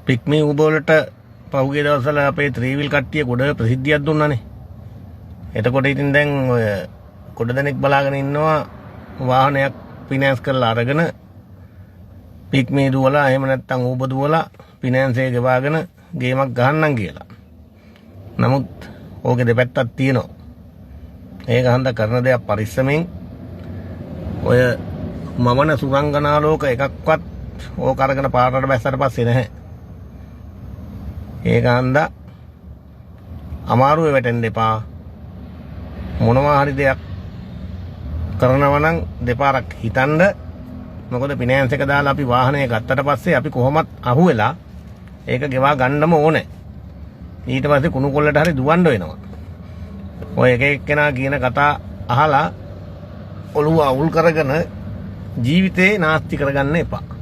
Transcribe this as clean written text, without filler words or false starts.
පික්මී උබවලට පහුගිය දවස්වල අපේ ත්‍රිවිල් කට්ටිය ගොඩ ප්‍රසිද්ධියක් දුන්නානේ. එතකොට ඉතින් දැන් ඔය ගොඩ දෙනෙක් බලාගෙන ඉන්නවා වාහනයක් ෆිනෑන්ස් කරලා අරගෙන පික්මී දුවලා එහෙම නැත්නම් ඌබ දුවලා ෆිනෑන්ස් එක ගෙවාගෙන ගේමක් ගහන්නම් කියලා. නමුත් ඕකේ දෙපැත්තක් තියෙනවා. ඒක හන්ද කරන දෙයක් පරිස්සමෙන් ඔය මමන සුරංගනාලෝක එකක්වත් ඕක අරගෙන පාරට බැස්සට පස්සේ නැහැ. ඒක හන්ද අමාරුවේ වැටෙන්න එපා. මොනවා හරි දෙයක් කරනවා නම් දෙපාරක් හිතන්න. මොකද ෆිනෑන්ස් එක දාලා අපි වාහනය ගත්තට පස්සේ අපි කොහොමත් අහුවෙලා ඒක ගෙවා ගන්නම ඕනේ. ඊට පස්සේ කුණු කොල්ලට හරි දුවන්න වෙනවා. ඔය එක එක්කෙනා කියන කතා අහලා ඔළුව අවුල් කරගෙන ජීවිතේ නාස්ති කරගන්න එපා.